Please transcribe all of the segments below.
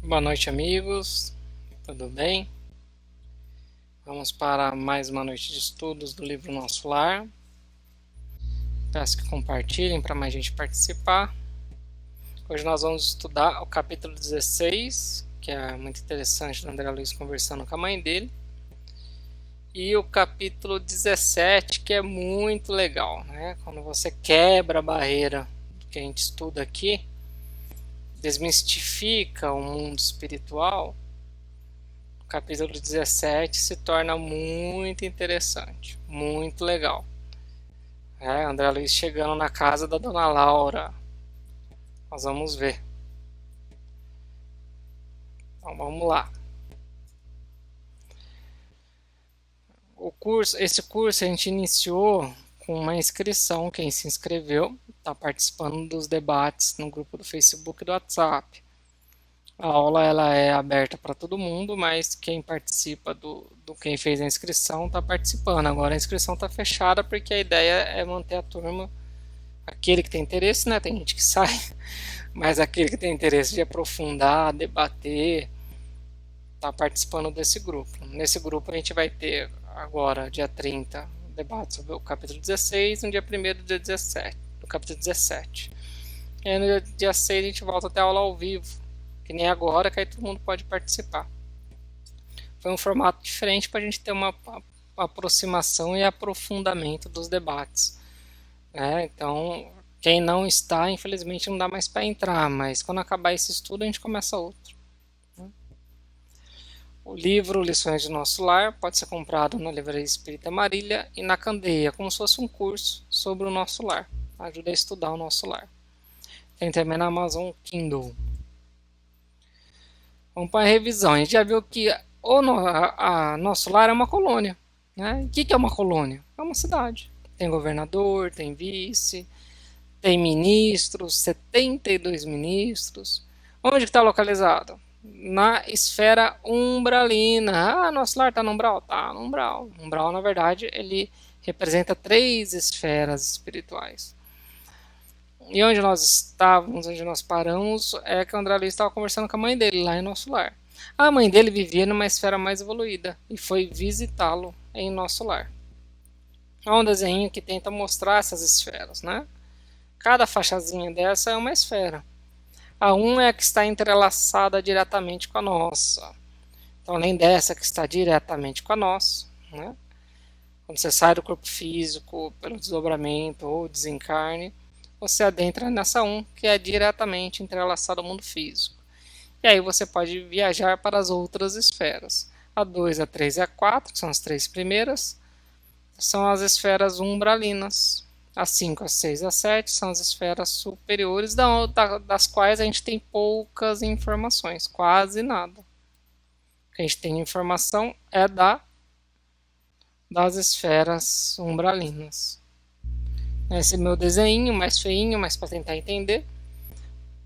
Boa noite, amigos. Tudo bem? Vamos para mais uma noite de estudos do livro Nosso Lar. Peço que compartilhem para mais gente participar. Hoje nós vamos estudar o capítulo 16, que é muito interessante, do André Luiz conversando com a mãe dele. E o capítulo 17, que é muito legal, né? Quando você quebra a barreira do que a gente estuda aqui, desmistifica o mundo espiritual, o capítulo 17 se torna muito interessante, muito legal. André Luiz chegando na casa da Dona Laura. Nós vamos ver. Então vamos lá. Esse curso a gente iniciou com uma inscrição. Quem se inscreveu está participando dos debates no grupo do Facebook e do WhatsApp. A aula ela é aberta para todo mundo, mas quem participa do quem fez a inscrição está participando. Agora a inscrição está fechada porque a ideia é manter a turma, aquele que tem interesse, né? Tem gente que sai, mas aquele que tem interesse de aprofundar, debater, está participando desse grupo. Nesse grupo a gente vai ter agora, dia 30, debate sobre o capítulo 16, no dia 1º do dia 17, do capítulo 17. E aí no dia 6 a gente volta até a aula ao vivo, que nem agora, que aí todo mundo pode participar. Foi um formato diferente para a gente ter uma aproximação e aprofundamento dos debates. Então, quem não está, infelizmente, não dá mais para entrar, mas quando acabar esse estudo, a gente começa outro. O livro Lições de Nosso Lar pode ser comprado na Livraria Espírita Marília e na Candeia, como se fosse um curso sobre o nosso lar. Ajuda a estudar o nosso lar. Tem também na Amazon Kindle. Vamos para a revisão. A gente já viu que nosso lar é uma colônia. Né? O que é uma colônia? É uma cidade. Tem governador, tem vice, tem ministros, 72 ministros. Onde está localizado? Na esfera umbralina. Nosso lar está no umbral? Está no umbral. O umbral, na verdade, ele representa 3 esferas espirituais. E onde nós estávamos, onde nós paramos, é que o André Luiz estava conversando com a mãe dele, lá em Nosso Lar. A mãe dele vivia numa esfera mais evoluída e foi visitá-lo em Nosso Lar. Há um desenho que tenta mostrar essas esferas, né? Cada faixazinha dessa é uma esfera. A 1 é a que está entrelaçada diretamente com a nossa. Então, além dessa que está diretamente com a nossa, né? Quando você sai do corpo físico pelo desdobramento ou desencarne, você adentra nessa 1, que é diretamente entrelaçada ao mundo físico. E aí você pode viajar para as outras esferas. A 2, a 3 e a 4, que são as 3 primeiras, são as esferas umbralinas. A 5, a 6 e a 7 são as esferas superiores, das quais a gente tem poucas informações, quase nada. O que a gente tem de informação é das esferas umbralinas. Esse é meu desenho, mais feinho, mas para tentar entender.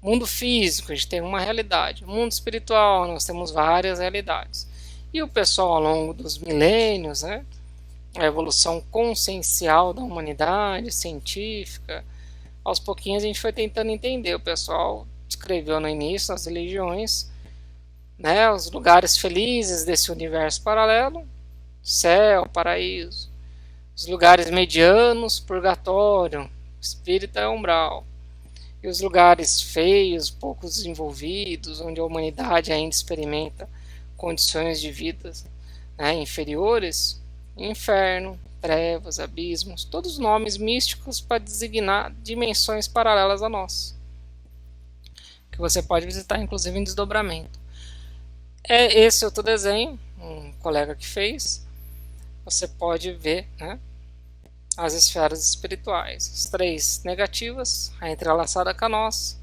Mundo físico, a gente tem uma realidade. Mundo espiritual, nós temos várias realidades. E o pessoal, ao longo dos milênios, né, a evolução consciencial da humanidade, científica, aos pouquinhos a gente foi tentando entender. O pessoal escreveu no início as religiões, né, os lugares felizes desse universo paralelo, céu, paraíso. Os lugares medianos, purgatório, espírita é umbral. E os lugares feios, pouco desenvolvidos, onde a humanidade ainda experimenta condições de vida, né, inferiores, inferno, trevas, abismos, todos nomes místicos para designar dimensões paralelas a nós, que você pode visitar inclusive em desdobramento. É esse outro desenho, um colega que fez, você pode ver, né, as esferas espirituais, as 3 negativas, a entrelaçada com a nossa,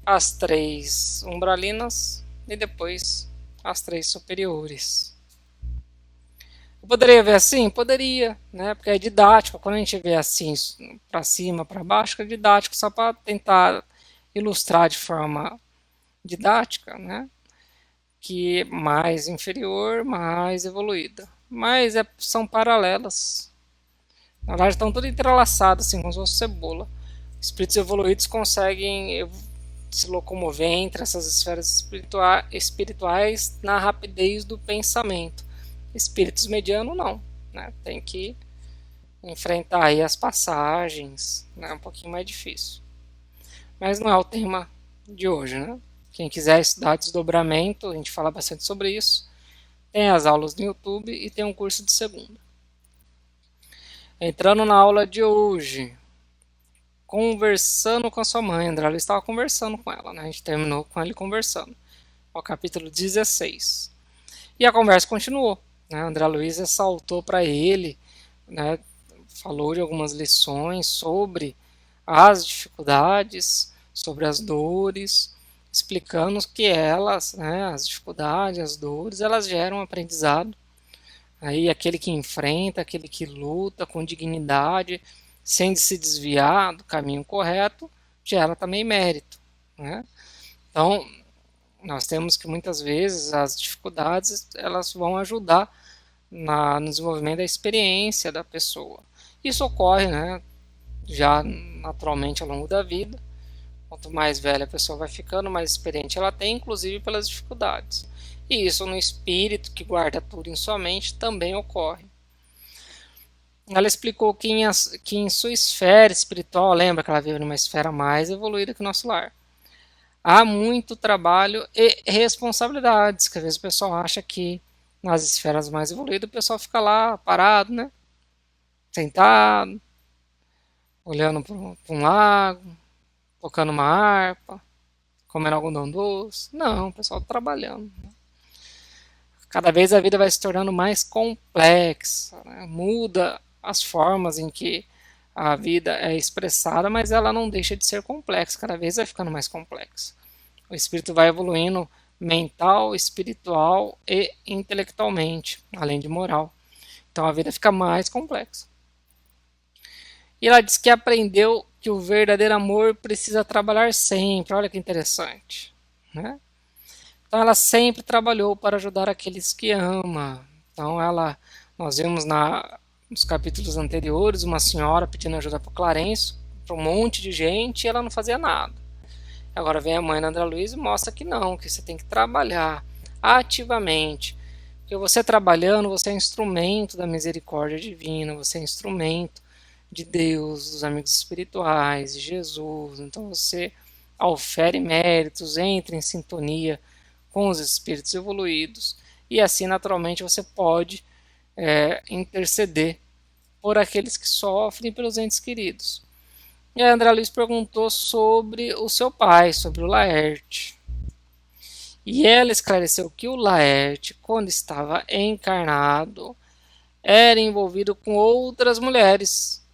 as 3 umbralinas e depois as 3 superiores. Eu poderia ver assim? Poderia, né? Porque é didático. Quando a gente vê assim, para cima, para baixo, é didático, só para tentar ilustrar de forma didática, né? Que mais inferior, mais evoluída. Mas são paralelas. Na verdade, estão tudo entrelaçados, assim, como se fosse cebola. Espíritos evoluídos conseguem se locomover entre essas esferas espirituais na rapidez do pensamento. Espíritos medianos não, né? Tem que enfrentar aí as passagens, né? Um pouquinho mais difícil. Mas não é o tema de hoje, né? Quem quiser estudar desdobramento, a gente fala bastante sobre isso. Tem as aulas no YouTube e tem um curso de segunda. Entrando na aula de hoje, conversando com a sua mãe. André Luiz estava conversando com ela, né? A gente terminou com ele conversando. Ao capítulo 16. E a conversa continuou, né? André Luiz ressaltou para ele, né? Falou de algumas lições sobre as dificuldades, sobre as dores, explicando que elas, né, as dificuldades, as dores, elas geram aprendizado. Aí aquele que enfrenta, aquele que luta com dignidade, sem se desviar do caminho correto, gera também mérito, né? Então, nós temos que muitas vezes as dificuldades elas vão ajudar no desenvolvimento da experiência da pessoa. Isso ocorre, né, já naturalmente ao longo da vida. Quanto mais velha a pessoa vai ficando, mais experiente ela tem, inclusive pelas dificuldades. E isso no espírito que guarda tudo em sua mente também ocorre. Ela explicou que em sua esfera espiritual, lembra que ela vive numa esfera mais evoluída que o nosso lar, há muito trabalho e responsabilidades, que às vezes o pessoal acha que nas esferas mais evoluídas o pessoal fica lá parado, né? Sentado, olhando para um lago, tocando uma harpa, comendo algodão doce. Não, o pessoal tá trabalhando. Cada vez a vida vai se tornando mais complexa, né? Muda as formas em que a vida é expressada, mas ela não deixa de ser complexa, cada vez vai ficando mais complexa. O espírito vai evoluindo mental, espiritual e intelectualmente, além de moral. Então a vida fica mais complexa. E ela diz que aprendeu que o verdadeiro amor precisa trabalhar sempre. Olha que interessante, né? Então ela sempre trabalhou para ajudar aqueles que ama. Então nós vimos nos capítulos anteriores uma senhora pedindo ajuda para o Clarencio, para um monte de gente, e ela não fazia nada. Agora vem a mãe da André Luiz e mostra que não, que você tem que trabalhar ativamente. Porque você trabalhando, você é instrumento da misericórdia divina, você é instrumento de Deus, dos amigos espirituais, de Jesus. Então você ofere méritos, entra em sintonia com os espíritos evoluídos e assim naturalmente você pode interceder por aqueles que sofrem e pelos entes queridos. E a André Luiz perguntou sobre o seu pai, sobre o Laerte. E ela esclareceu que o Laerte, quando estava encarnado, era envolvido com outras mulheres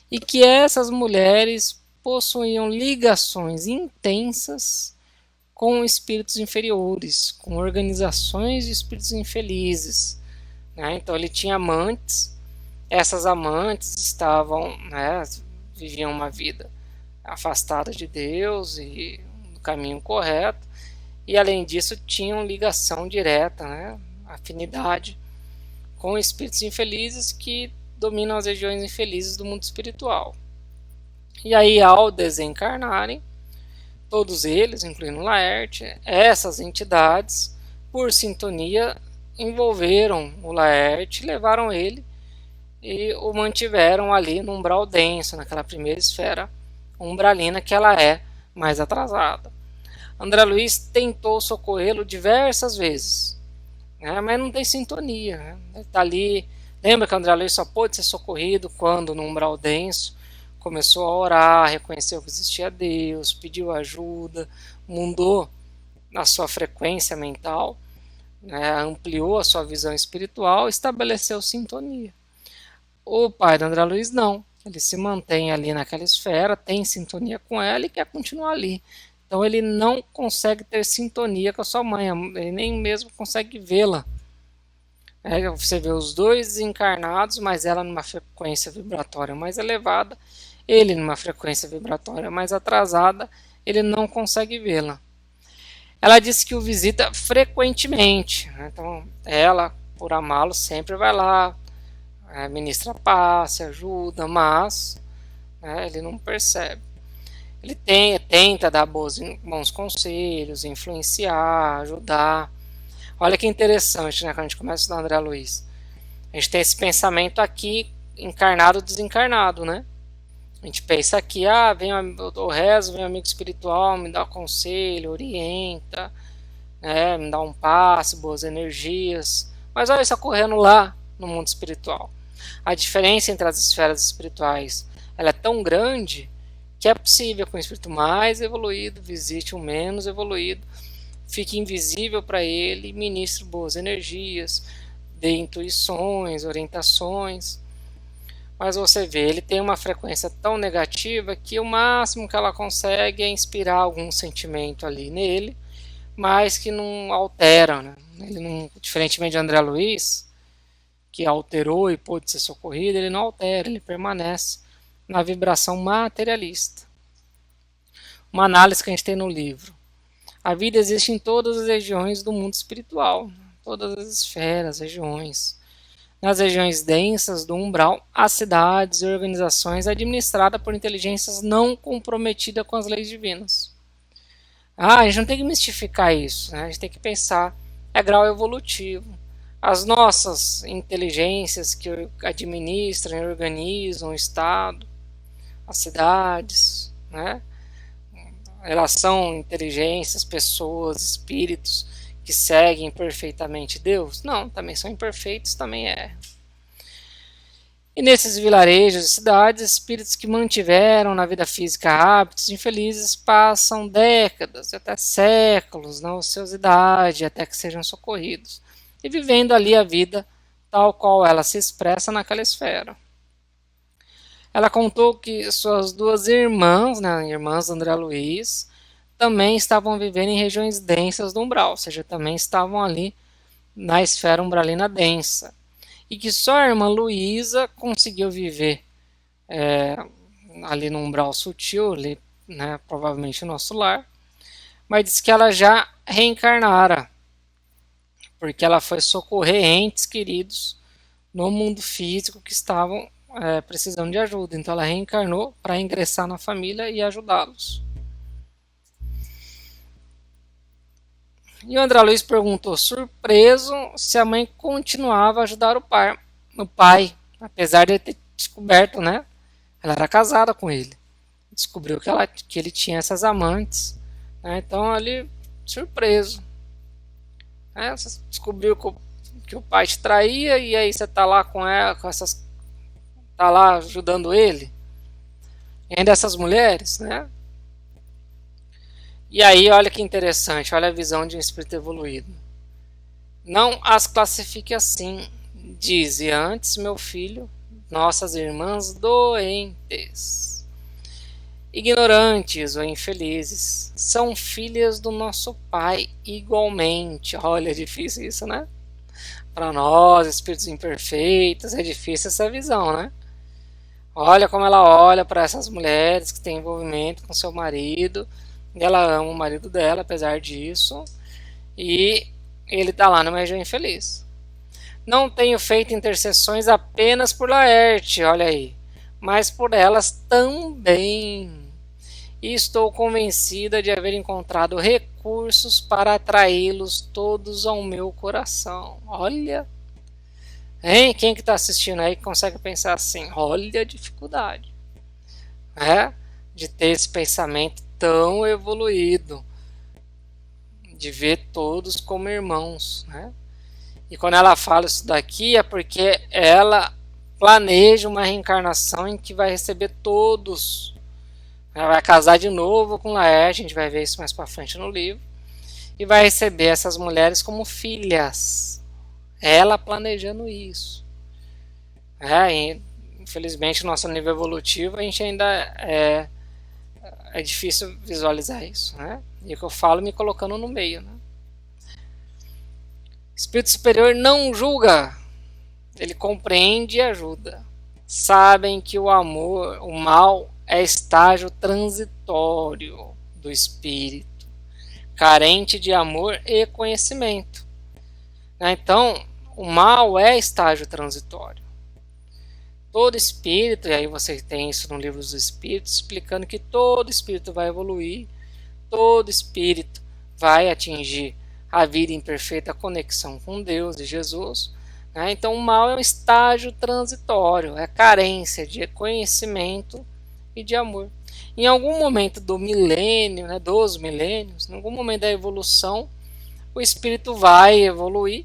e que essas mulheres possuíam ligações intensas com espíritos inferiores, com organizações de espíritos infelizes, né? Então ele tinha amantes, essas amantes estavam, né, viviam uma vida afastada de Deus e do caminho correto, e além disso tinham ligação direta, né, afinidade com espíritos infelizes que dominam as regiões infelizes do mundo espiritual. E aí, ao desencarnarem, todos eles, incluindo Laerte, essas entidades, por sintonia, envolveram o Laerte, levaram ele e o mantiveram ali no umbral denso, naquela primeira esfera umbralina que ela é mais atrasada. André Luiz tentou socorrê-lo diversas vezes, né, mas não tem sintonia. Né? Ele está ali. Lembra que André Luiz só pôde ser socorrido quando no umbral denso começou a orar, reconheceu que existia Deus, pediu ajuda, mudou a sua frequência mental, né, ampliou a sua visão espiritual, estabeleceu sintonia. O pai de André Luiz não, ele se mantém ali naquela esfera, tem sintonia com ela e quer continuar ali. Então ele não consegue ter sintonia com a sua mãe, ele nem mesmo consegue vê-la. Você vê os dois desencarnados, mas ela numa frequência vibratória mais elevada, ele numa frequência vibratória mais atrasada, ele não consegue vê-la. Ela disse que o visita frequentemente, né? Então ela, por amá-lo, sempre vai lá, ministra paz, ajuda, mas ele não percebe. Ele tenta dar bons conselhos, influenciar, ajudar. Olha que interessante, né, quando a gente começa a estudar André Luiz. A gente tem esse pensamento aqui, encarnado, desencarnado, né? A gente pensa aqui, vem o rezo, vem um amigo espiritual, me dá conselho, orienta, né, me dá um passe, boas energias. Mas olha isso ocorrendo lá no mundo espiritual. A diferença entre as esferas espirituais, ela é tão grande que é possível que um espírito mais evoluído visite um menos evoluído, fique invisível para ele, ministre boas energias, dê intuições, orientações. Mas você vê, ele tem uma frequência tão negativa que o máximo que ela consegue é inspirar algum sentimento ali nele, mas que não altera, né? Ele não, diferentemente de André Luiz, que alterou e pôde ser socorrido, ele não altera, ele permanece na vibração materialista. Uma análise que a gente tem no livro. A vida existe em todas as regiões do mundo espiritual, todas as esferas, regiões. Nas regiões densas do umbral, há cidades e organizações administradas por inteligências não comprometidas com as leis divinas. A gente não tem que mistificar isso, né? A gente tem que pensar, é grau evolutivo. As nossas inteligências que administram e organizam o Estado, as cidades, né? Relação inteligências, pessoas, espíritos que seguem perfeitamente Deus? Não, também são imperfeitos, também é. E nesses vilarejos e cidades, espíritos que mantiveram na vida física hábitos infelizes passam décadas, até séculos na ociosidade, até que sejam socorridos, e vivendo ali a vida tal qual ela se expressa naquela esfera. Ela contou que suas duas irmãs, né, irmãs André Luiz, também estavam vivendo em regiões densas do umbral, ou seja, também estavam ali na esfera umbralina densa. E que só a irmã Luísa conseguiu viver ali no umbral sutil, ali, né, provavelmente no nosso lar, mas disse que ela já reencarnara, porque ela foi socorrer entes queridos no mundo físico que estavam precisando de ajuda. Então ela reencarnou para ingressar na família e ajudá-los. E o André Luiz perguntou, surpreso, se a mãe continuava a ajudar o pai, apesar de ter descoberto, né? Ela era casada com ele. Descobriu que ele tinha essas amantes. Né? Então ele, surpreso. Né? Você descobriu que o pai te traía e aí você tá lá com ela, tá lá ajudando ele. E ainda essas mulheres, né? E aí, olha que interessante, olha a visão de um espírito evoluído. Não as classifique assim, dize antes, meu filho, nossas irmãs doentes, ignorantes ou infelizes, são filhas do nosso Pai igualmente. Olha, é difícil isso, né? Para nós, espíritos imperfeitos, é difícil essa visão, né? Olha como ela olha para essas mulheres que têm envolvimento com seu marido. Ela ama o marido dela, apesar disso, e ele está lá numa região infeliz. Não tenho feito intercessões apenas por Laerte, olha aí, mas por elas também. E estou convencida de haver encontrado recursos para atraí-los todos ao meu coração. Olha, hein? Quem que está assistindo aí consegue pensar assim? Olha a dificuldade, né? De ter esse pensamento tão evoluído, de ver todos como irmãos, né? E quando ela fala isso daqui é porque ela planeja uma reencarnação em que vai receber todos. Ela vai casar de novo com Laerte, a gente vai ver isso mais para frente no livro, e vai receber essas mulheres como filhas. Ela planejando isso. E, infelizmente, no nosso nível evolutivo, a gente ainda é difícil visualizar isso, né? E o que eu falo me colocando no meio, né? Espírito superior não julga, ele compreende e ajuda. Sabem que o amor, o mal, é estágio transitório do espírito, carente de amor e conhecimento. Então, o mal é estágio transitório. todo espírito, e aí você tem isso no livro dos Espíritos, explicando que todo espírito vai evoluir, todo espírito vai atingir a vida em perfeita conexão com Deus e Jesus. Né? Então o mal é um estágio transitório, é carência de conhecimento e de amor. Em algum momento do milênio, né, dos milênios, em algum momento da evolução, o espírito vai evoluir,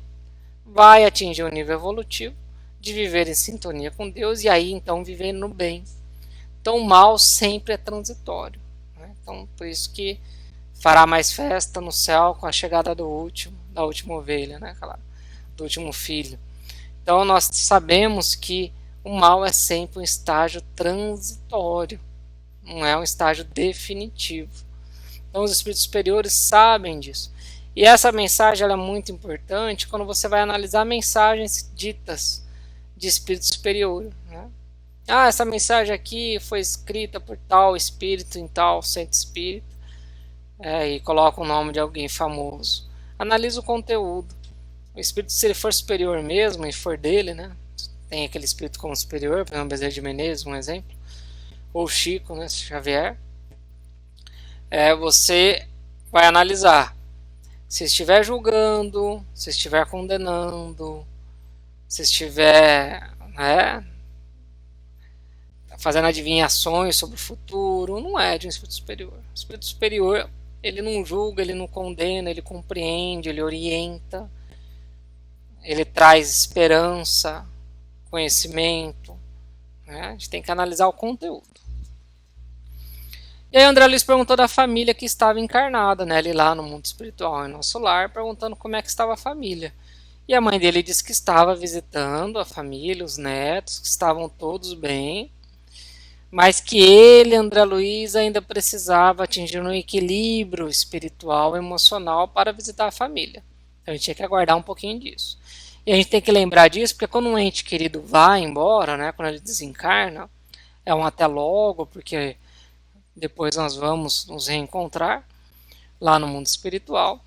vai atingir o nível evolutivo de viver em sintonia com Deus e aí então viver no bem. Então o mal sempre é transitório. Né? Então por isso que fará mais festa no céu com a chegada da última ovelha, né? Do último filho. Então nós sabemos que o mal é sempre um estágio transitório, não é um estágio definitivo. Então os espíritos superiores sabem disso. E essa mensagem ela é muito importante quando você vai analisar mensagens ditas de espírito superior. Né? Ah, essa mensagem aqui foi escrita por tal espírito em tal centro espírita. E coloca o nome de alguém famoso. Analisa o conteúdo. O espírito, se ele for superior mesmo e for dele, né? Tem aquele espírito como superior, por exemplo, Bezerra de Menezes, um exemplo, ou Chico, né? Xavier. Você vai analisar. Se estiver julgando, se estiver condenando, se estiver, né, fazendo adivinhações sobre o futuro, não é de um espírito superior. O espírito superior, ele não julga, ele não condena, ele compreende, ele orienta, ele traz esperança, conhecimento. Né? A gente tem que analisar o conteúdo. E aí André Luiz perguntou da família que estava encarnada, né, ele lá no mundo espiritual, em nosso lar, perguntando como é que estava a família. E a mãe dele disse que estava visitando a família, os netos, que estavam todos bem, mas que ele, André Luiz, ainda precisava atingir um equilíbrio espiritual e emocional para visitar a família. Então a gente tinha que aguardar um pouquinho disso. E a gente tem que lembrar disso, porque quando um ente querido vai embora, né, quando ele desencarna, é um até logo, porque depois nós vamos nos reencontrar lá no mundo espiritual.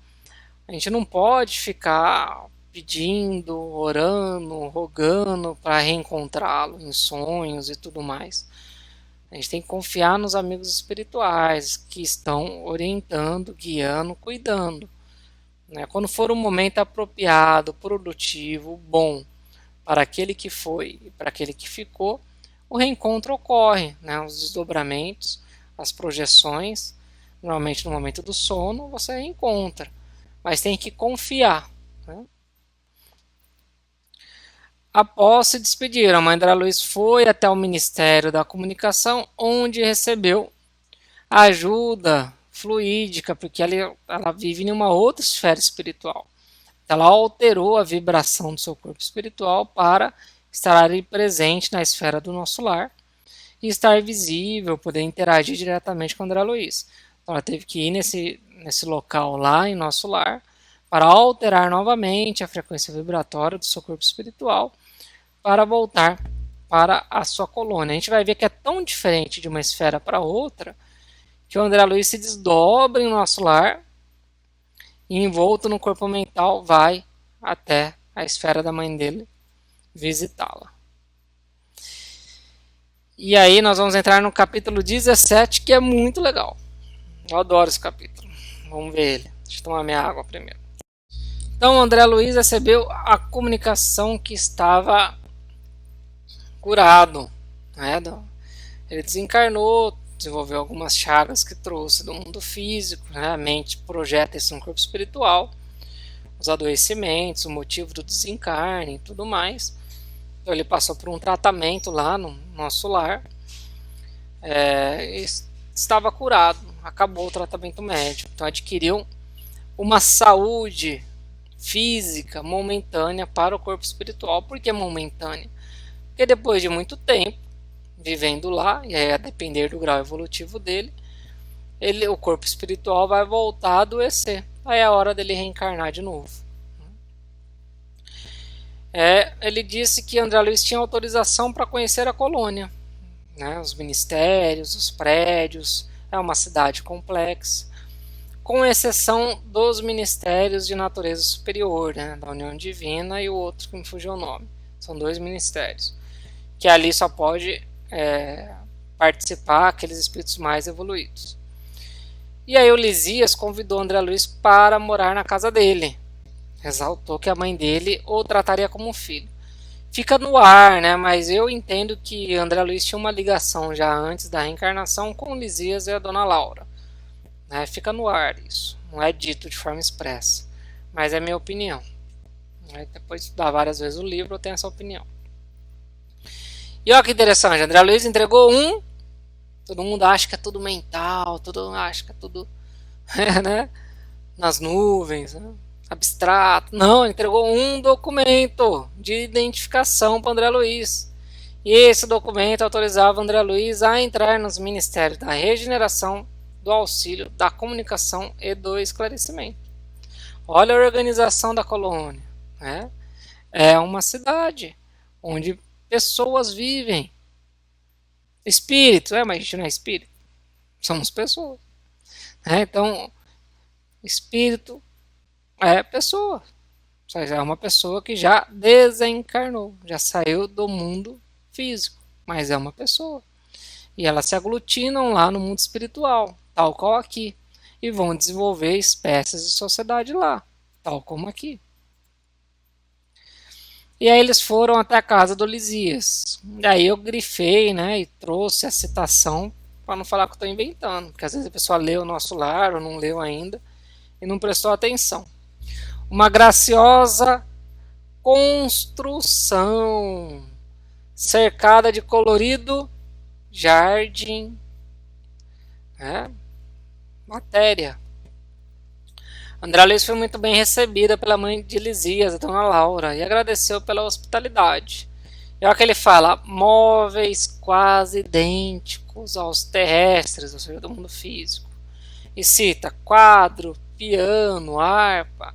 A gente não pode ficar pedindo, orando, rogando para reencontrá-lo em sonhos e tudo mais. A gente tem que confiar nos amigos espirituais que estão orientando, guiando, cuidando. Né? Quando for um momento apropriado, produtivo, bom para aquele que foi e para aquele que ficou, o reencontro ocorre, né? Os desdobramentos, as projeções, normalmente no momento do sono você reencontra, mas tem que confiar. Né? Após se despedir, a mãe André Luiz foi até o Ministério da Comunicação, onde recebeu ajuda fluídica, porque ela vive em uma outra esfera espiritual. Ela alterou a vibração do seu corpo espiritual para estar ali presente na esfera do nosso lar e estar visível, poder interagir diretamente com André Luiz. Então ela teve que ir nesse local lá em nosso lar para alterar novamente a frequência vibratória do seu corpo espiritual para voltar para a sua colônia. A gente vai ver que é tão diferente de uma esfera para outra que o André Luiz se desdobra em nosso lar e envolto no corpo mental vai até a esfera da mãe dele visitá-la. E aí nós vamos entrar no capítulo 17, que é muito legal. Eu adoro esse capítulo. Vamos ver ele. Deixa eu tomar minha água primeiro. Então André Luiz recebeu a comunicação que estava curado. Né? Ele desencarnou, desenvolveu algumas chagas que trouxe do mundo físico. Né? A mente projeta isso no corpo espiritual. Os adoecimentos, o motivo do desencarne e tudo mais. Então ele passou por um tratamento lá no nosso lar. Estava curado, acabou o tratamento médico. Então adquiriu uma saúde física momentânea para o corpo espiritual. Por que momentânea? Porque depois de muito tempo vivendo lá, e aí a depender do grau evolutivo dele, o corpo espiritual vai voltar a adoecer. Aí é a hora dele reencarnar de novo. Ele disse que André Luiz tinha autorização para conhecer a colônia, né, os ministérios, os prédios, é uma cidade complexa, com exceção dos ministérios de natureza superior, né, da União Divina e o outro que me fugiu o nome. São 2 ministérios. que ali só pode participar aqueles espíritos mais evoluídos. E aí o Lisias convidou André Luiz para morar na casa dele. Exaltou que a mãe dele o trataria como um filho. Fica no ar, né? Mas eu entendo que André Luiz tinha uma ligação já antes da reencarnação com o Lisias e a Dona Laura. Né? Fica no ar isso. Não é dito de forma expressa. Mas é minha opinião. Depois de estudar várias vezes o livro, eu tenho essa opinião. E olha que interessante, André Luiz entregou todo mundo acha que é tudo mental, todo mundo acha que é tudo né, nas nuvens, né, abstrato. Não, ele entregou um documento de identificação para André Luiz. E esse documento autorizava André Luiz a entrar nos ministérios da regeneração, do auxílio, da comunicação e do esclarecimento. Olha a organização da colônia. Né? É uma cidade onde pessoas vivem. Espírito, mas a gente não é espírito. Somos pessoas. Então, espírito é pessoa. É uma pessoa que já desencarnou, já saiu do mundo físico, mas é uma pessoa. E elas se aglutinam lá no mundo espiritual, tal qual aqui, e vão desenvolver espécies de sociedade lá, tal como aqui. E aí eles foram até a casa do Lisias. Daí eu grifei, né, e trouxe a citação para não falar que eu estou inventando, porque às vezes a pessoa lê o Nosso Lar ou não leu ainda e não prestou atenção. Uma graciosa construção cercada de colorido jardim, né? Matéria. André Luiz foi muito bem recebida pela mãe de Lisias, a Dona Laura, e agradeceu pela hospitalidade. E olha que ele fala, móveis quase idênticos aos terrestres, ou seja, do mundo físico. E cita quadro, piano, harpa.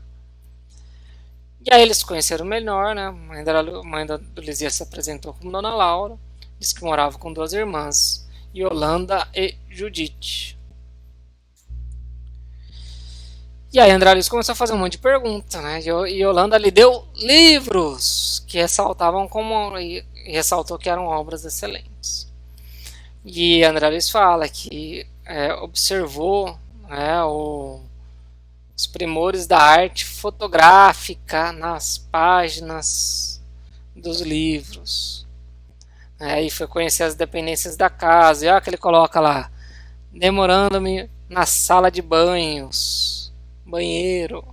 E aí eles se conheceram melhor, né? A mãe do Lisias se apresentou como Dona Laura, disse que morava com duas irmãs, Yolanda e Judite. E aí André Luiz começou a fazer um monte de perguntas, né? E Yolanda lhe deu livros que ressaltavam e ressaltou que eram obras excelentes. E André Luiz fala que observou, né, os primores da arte fotográfica nas páginas dos livros. E foi conhecer as dependências da casa. E olha que ele coloca lá, demorando-me na sala de banhos, banheiro.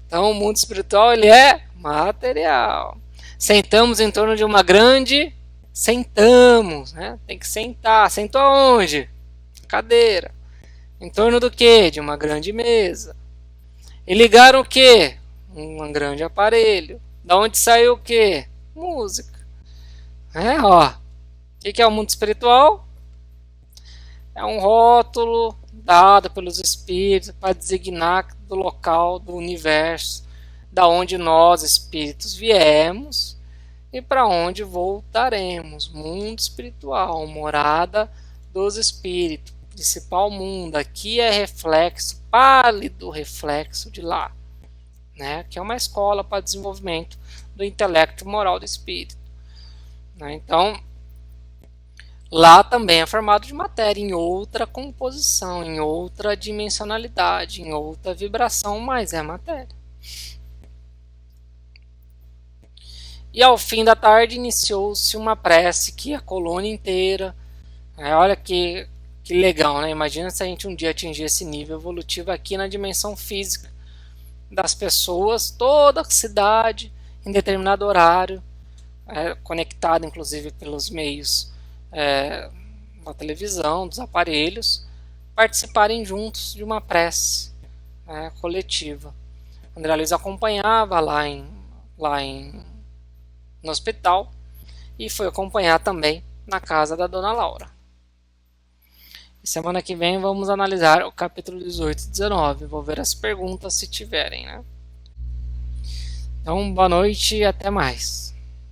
Então o mundo espiritual ele é material. Sentamos em torno de uma grande... Sentamos, né? Tem que sentar. Sentou aonde? Cadeira. Em torno do que? De uma grande mesa. E ligaram o que? Um grande aparelho. Da onde saiu o que? Música. O que é o mundo espiritual? É um rótulo dado pelos espíritos para designar do local do universo, da onde nós espíritos viemos e para onde voltaremos. Mundo espiritual, morada dos espíritos, principal mundo. Aqui é reflexo, pálido reflexo de lá, né? Que é uma escola para desenvolvimento do intelecto moral do espírito. Então, lá também é formado de matéria, em outra composição, em outra dimensionalidade, em outra vibração, mas é matéria. E ao fim da tarde iniciou-se uma prece que a colônia inteira... olha que legal, né? Imagina se a gente um dia atingir esse nível evolutivo aqui na dimensão física das pessoas, toda a cidade, em determinado horário, conectada inclusive pelos meios da televisão, dos aparelhos, participarem juntos de uma prece coletiva. André Luiz acompanhava lá no hospital e foi acompanhar também na casa da Dona Laura. E semana que vem vamos analisar o capítulo 18 e 19. Vou ver as perguntas se tiverem, né? Então, boa noite e até mais.